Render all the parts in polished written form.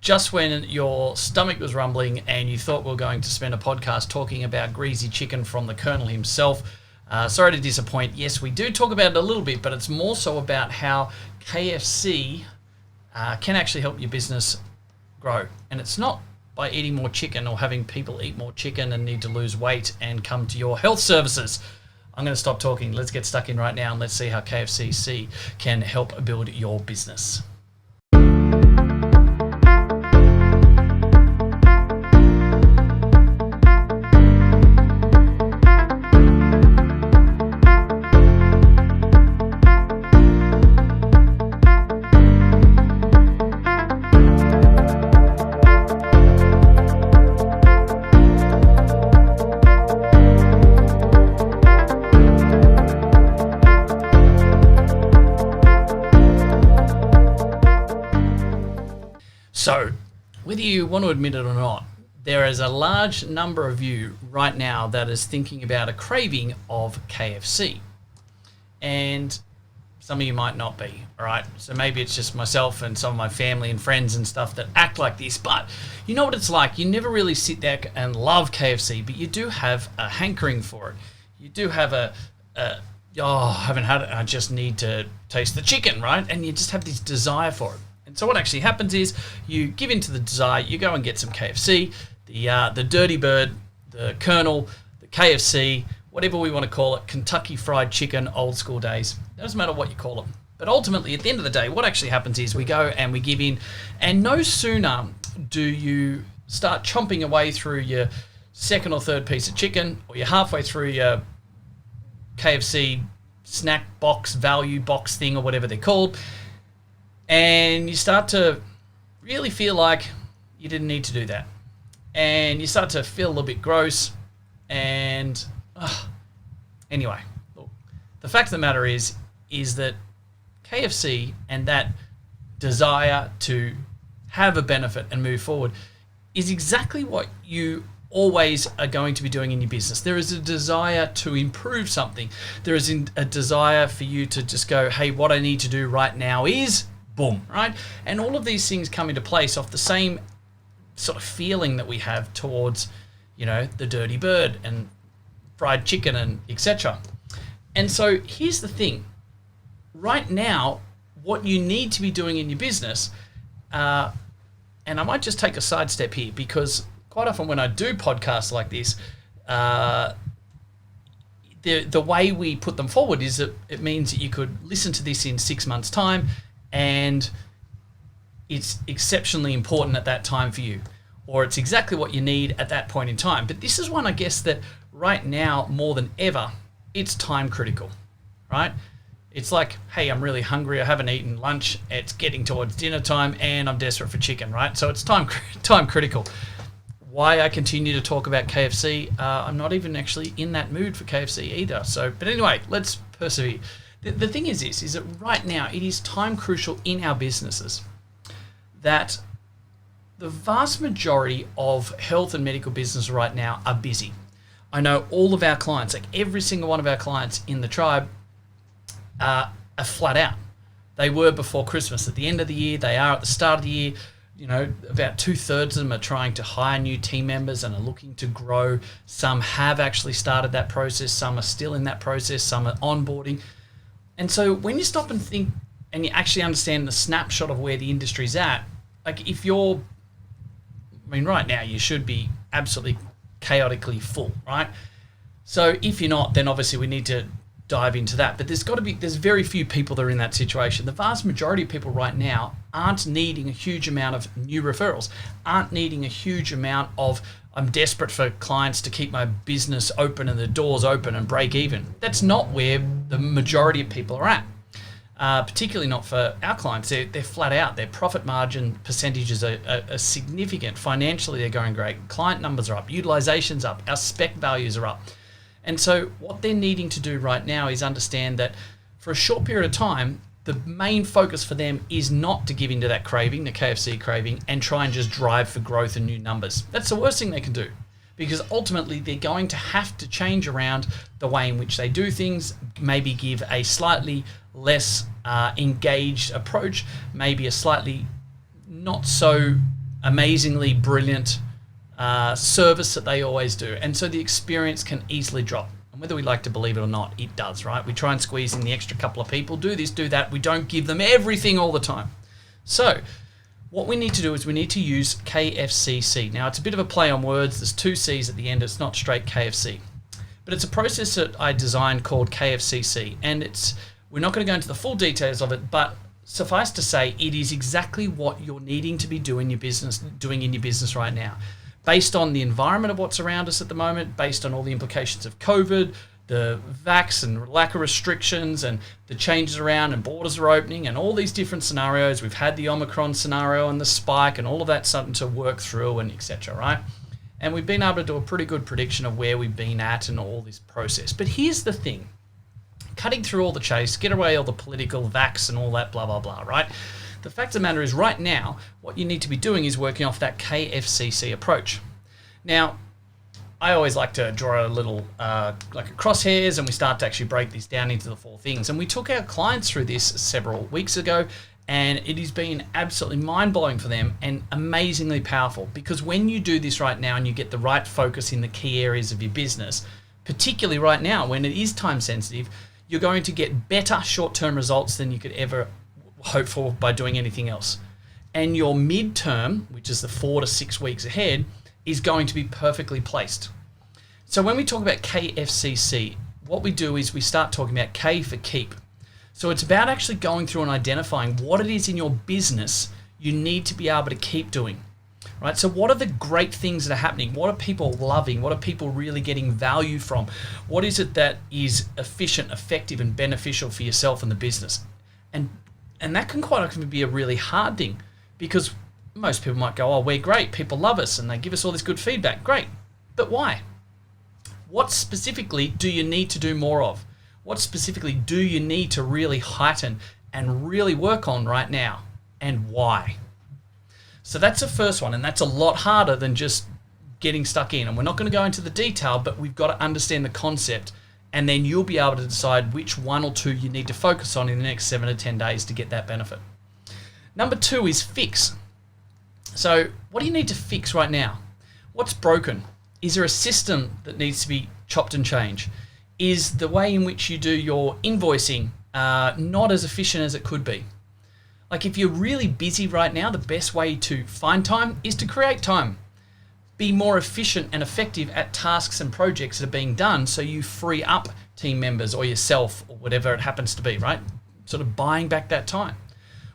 just when your stomach was rumbling and you thought we were going to spend a podcast talking about greasy chicken from the Colonel himself. Sorry to disappoint. Yes, we do talk about it a little bit, but it's more so about how KFC can actually help your business grow. And it's not by eating more chicken or having people eat more chicken and need to lose weight and come to your health services. I'm going to stop talking. Let's get stuck in right now and let's see how KFC can help build your business. So, whether you want to admit it or not, there is a large number of you right now that is thinking about a craving of KFC. And some of you might not be, all right? So maybe it's just myself and some of my family and friends and stuff that act like this. But you know what it's like. You never really sit there and love KFC, but you do have a hankering for it. You do have I haven't had it, I just need to taste the chicken, right? And you just have this desire for it. And so what actually happens is you give in to the desire, you go and get some KFC, the Dirty Bird, the Colonel, the KFC, whatever we want to call it, Kentucky Fried Chicken, old school days. Doesn't matter what you call it. But ultimately, at the end of the day, what actually happens is we go and we give in, and no sooner do you start chomping away through your second or third piece of chicken, or you're halfway through your KFC snack box, value box thing, or whatever they're called, and you start to really feel like you didn't need to do that. And you start to feel a little bit gross. And anyway, look, the fact of the matter is that KFC and that desire to have a benefit and move forward is exactly what you always are going to be doing in your business. There is a desire to improve something. There is a desire for you to just go, hey, what I need to do right now is boom, right? And all of these things come into place off the same sort of feeling that we have towards, the Dirty Bird and fried chicken and etc. And so here's the thing. Right now, what you need to be doing in your business, and I might just take a sidestep here because quite often when I do podcasts like this, the way we put them forward is that it means that you could listen to this in 6 months' time, and it's exceptionally important at that time for you, or it's exactly what you need at that point in time. But this is one, I guess, that right now, more than ever, it's time critical, right? It's like, hey, I'm really hungry, I haven't eaten lunch, it's getting towards dinner time, and I'm desperate for chicken, right? So it's time critical. Why I continue to talk about KFC, I'm not even actually in that mood for KFC either. But anyway, let's persevere. The thing is that right now it is time crucial in our businesses that the vast majority of health and medical business right now are busy. I know all of our clients, like every single one of our clients in the tribe, are flat out. They were before Christmas. At the end of the year, they are at the start of the year. About 2/3 of them are trying to hire new team members and are looking to grow. Some have actually started that process. Some are still in that process. Some are onboarding. And so when you stop and think and you actually understand the snapshot of where the industry's at, like right now you should be absolutely chaotically full, right? So if you're not, then obviously we need to dive into that. But there's very few people that are in that situation. The vast majority of people right now aren't needing a huge amount of new referrals, aren't needing a huge amount of, I'm desperate for clients to keep my business open and the doors open and break even. That's not where the majority of people are at, particularly not for our clients. They're flat out. Their profit margin percentages are significant. Financially, they're going great. Client numbers are up. Utilization's up. Our spec values are up. And so what they're needing to do right now is understand that for a short period of time, the main focus for them is not to give into that craving, the KFC craving, and try and just drive for growth and new numbers. That's the worst thing they can do, because ultimately they're going to have to change around the way in which they do things, maybe give a slightly less engaged approach, maybe a slightly not so amazingly brilliant service that they always do. And so the experience can easily drop. And whether we like to believe it or not, it does, right? We try and squeeze in the extra couple of people, do this, do that. We don't give them everything all the time. So what we need to do is we need to use KFCC. Now, it's a bit of a play on words. There's 2 C's at the end. It's not straight KFC. But it's a process that I designed called KFCC. And we're not going to go into the full details of it, but suffice to say, it is exactly what you're needing to be doing in your business right now. Based on the environment of what's around us at the moment, based on all the implications of COVID, the vax and lack of restrictions and the changes around and borders are opening and all these different scenarios. We've had the Omicron scenario and the spike and all of that starting to work through and etc., right? And we've been able to do a pretty good prediction of where we've been at and all this process. But here's the thing. Cutting through all the chase, get away all the political vax and all that blah, blah, blah, right? The fact of the matter is right now, what you need to be doing is working off that KFCC approach. Now, I always like to draw a little like a crosshairs and we start to actually break these down into the 4 things. And we took our clients through this several weeks ago and it has been absolutely mind-blowing for them and amazingly powerful, because when you do this right now and you get the right focus in the key areas of your business, particularly right now when it is time sensitive, you're going to get better short-term results than you could ever hope for by doing anything else. And your midterm, which is the 4 to 6 weeks ahead, is going to be perfectly placed. So when we talk about KFCC, what we do is we start talking about K for keep. So it's about actually going through and identifying what it is in your business you need to be able to keep doing, right? So what are the great things that are happening? What are people loving? What are people really getting value from? What is it that is efficient, effective, and beneficial for yourself and the business? And that can quite often be a really hard thing, because most people might go, oh, we're great, people love us, and they give us all this good feedback. Great, but why? What specifically do you need to do more of? What specifically do you need to really heighten and really work on right now, and why? So that's the first one, and that's a lot harder than just getting stuck in. And we're not going to go into the detail, but we've got to understand the concept, and then you'll be able to decide which 1 or 2 you need to focus on in the next 7 to 10 days to get that benefit. Number 2 is fix. So what do you need to fix right now? What's broken? Is there a system that needs to be chopped and changed? Is the way in which you do your invoicing not as efficient as it could be? Like, if you're really busy right now, the best way to find time is to create time. Be more efficient and effective at tasks and projects that are being done, so you free up team members or yourself or whatever it happens to be, right? Sort of buying back that time.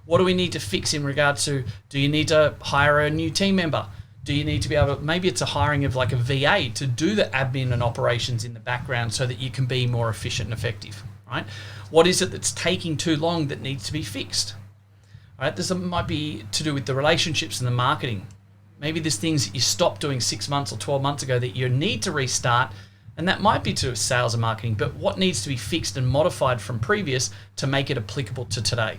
What do we need to fix in regards to, do you need to hire a new team member? Do you need to be able to, maybe it's a hiring of like a VA to do the admin and operations in the background so that you can be more efficient and effective, right? What is it that's taking too long that needs to be fixed? All right, this might be to do with the relationships and the marketing. Maybe there's things that you stopped doing 6 months or 12 months ago that you need to restart, and that might be to sales and marketing, but what needs to be fixed and modified from previous to make it applicable to today?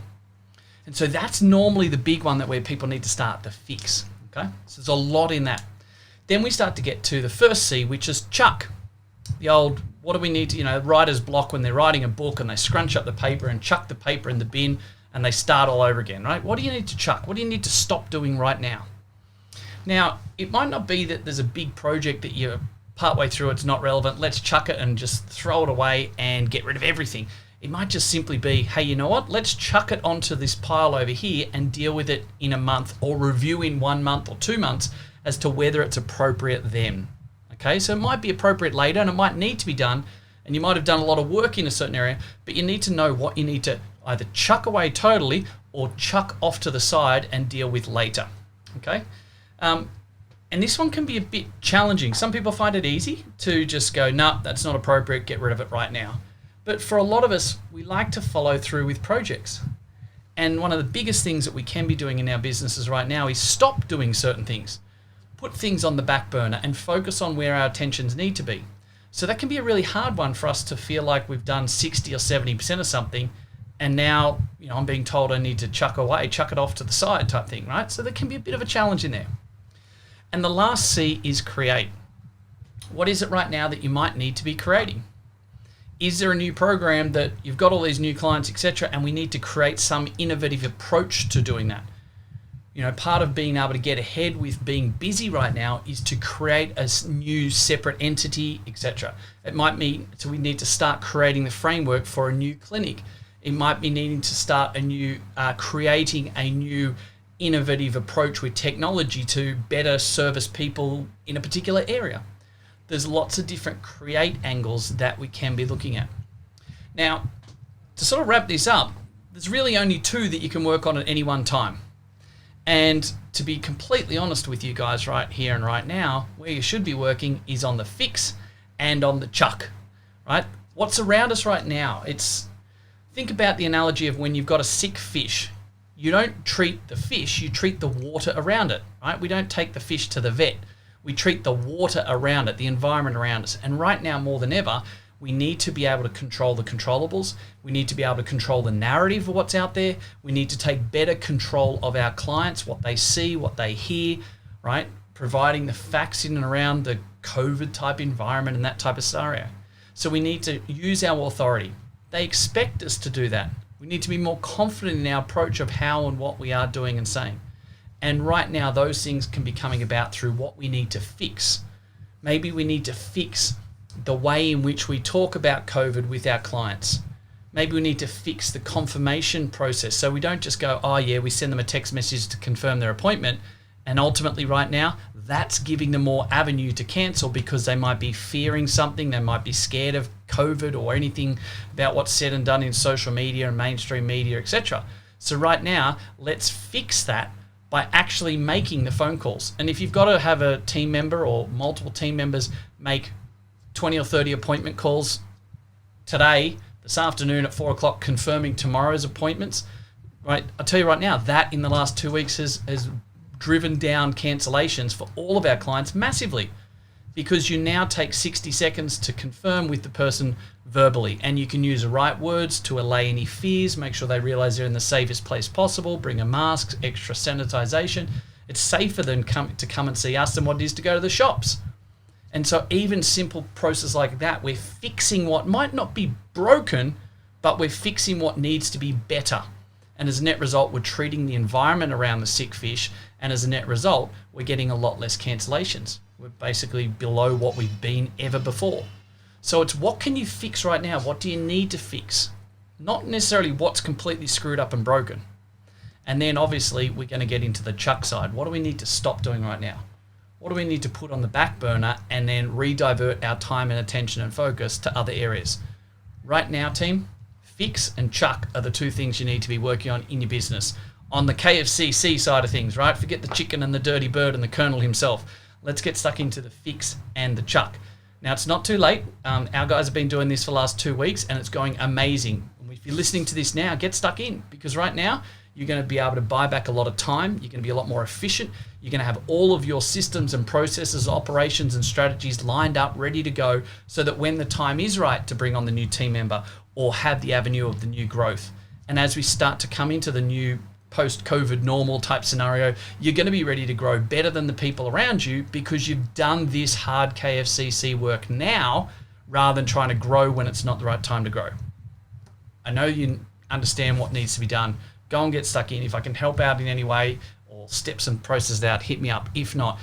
And so that's normally the big one that where people need to start, the fix, okay? So there's a lot in that. Then we start to get to the first C, which is chuck. The old, what do we need to, writer's block when they're writing a book and they scrunch up the paper and chuck the paper in the bin and they start all over again, right? What do you need to chuck? What do you need to stop doing right now? Now, it might not be that there's a big project that you're partway through, it's not relevant, let's chuck it and just throw it away and get rid of everything. It might just simply be, hey, you know what? Let's chuck it onto this pile over here and deal with it in a month, or review in 1 month or 2 months as to whether it's appropriate then. Okay, so it might be appropriate later and it might need to be done, and you might have done a lot of work in a certain area, but you need to know what you need to either chuck away totally or chuck off to the side and deal with later. Okay, and this one can be a bit challenging. Some people find it easy to just go, nah, that's not appropriate, get rid of it right now. But for a lot of us, we like to follow through with projects. And one of the biggest things that we can be doing in our businesses right now is stop doing certain things. Put things on the back burner and focus on where our attentions need to be. So that can be a really hard one for us to feel like we've done 60 or 70% of something, and now, I'm being told I need to chuck it off to the side type thing, right? So there can be a bit of a challenge in there. And the last C is create. What is it right now that you might need to be creating? Is there a new program that you've got all these new clients, etc., and we need to create some innovative approach to doing that? Part of being able to get ahead with being busy right now is to create a new separate entity, etc. It might mean we need to start creating the framework for a new clinic. It might be needing to start creating a new innovative approach with technology to better service people in a particular area. There's lots of different create angles that we can be looking at. Now, to sort of wrap this up, there's really only two that you can work on at any one time. And to be completely honest with you guys right here and right now, where you should be working is on the fix and on the chuck, right? What's around us right now, think about the analogy of when you've got a sick fish. You don't treat the fish, you treat the water around it, right? We don't take the fish to the vet. We treat the water around it, the environment around us. And right now, more than ever, we need to be able to control the controllables. We need to be able to control the narrative of what's out there. We need to take better control of our clients, what they see, what they hear, right? Providing the facts in and around the COVID type environment and that type of scenario. So we need to use our authority. They expect us to do that. We need to be more confident in our approach of how and what we are doing and saying. And right now, those things can be coming about through what we need to fix. Maybe we need to fix the way in which we talk about COVID with our clients. Maybe we need to fix the confirmation process so we don't just go, oh yeah, we send them a text message to confirm their appointment, and ultimately right now that's giving them more avenue to cancel because they might be fearing something, they might be scared of COVID or anything about what's said and done in social media and mainstream media, etc. So right now, let's fix that by actually making the phone calls. And if you've got to have a team member or multiple team members make 20 or 30 appointment calls today, this afternoon at 4 o'clock, confirming tomorrow's appointments, right? I'll tell you right now, that in the last 2 weeks has driven down cancellations for all of our clients massively, because you now take 60 seconds to confirm with the person verbally, and you can use the right words to allay any fears, make sure they realize they're in the safest place possible, bring a mask, extra sanitization. It's safer than to come and see us than what it is to go to the shops. And so even simple process like that, we're fixing what might not be broken, but we're fixing what needs to be better. And as a net result, we're treating the environment around the sick fish. And as a net result, we're getting a lot less cancellations. We're basically below what we've been ever before. So it's what can you fix right now? What do you need to fix? Not necessarily what's completely screwed up and broken. And then obviously we're going to get into the chuck side. What do we need to stop doing right now? What do we need to put on the back burner and then re-divert our time and attention and focus to other areas? Right now, team, fix and chuck are the two things you need to be working on in your business. On the KFC side of things, right? Forget the chicken and the dirty bird and the colonel himself. Let's get stuck into the fix and the chuck. Now, it's not too late. Our guys have been doing this for the last 2 weeks and it's going amazing. If you're listening to this now, get stuck in, because right now you're going to be able to buy back a lot of time. You're going to be a lot more efficient. You're going to have all of your systems and processes, operations and strategies lined up, ready to go, so that when the time is right to bring on the new team member or have the avenue of the new growth. And as we start to come into the new post-COVID normal type scenario, you're going to be ready to grow better than the people around you because you've done this hard KFC work now rather than trying to grow when it's not the right time to grow. I know you understand what needs to be done. Go and get stuck in. If I can help out in any way or step some processes out, hit me up. If not,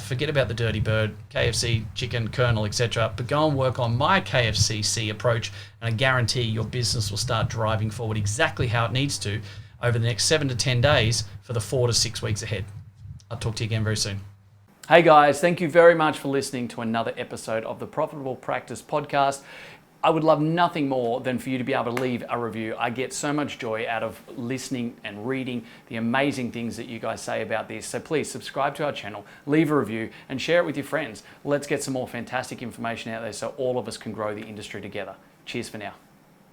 forget about the dirty bird, KFC, chicken, kernel, etc. But go and work on my KFC approach, and I guarantee your business will start driving forward exactly how it needs to over the next 7 to 10 days for the 4 to 6 weeks ahead. I'll talk to you again very soon. Hey guys, thank you very much for listening to another episode of the Profitable Practice Podcast. I would love nothing more than for you to be able to leave a review. I get so much joy out of listening and reading the amazing things that you guys say about this. So please subscribe to our channel, leave a review, and share it with your friends. Let's get some more fantastic information out there so all of us can grow the industry together. Cheers for now.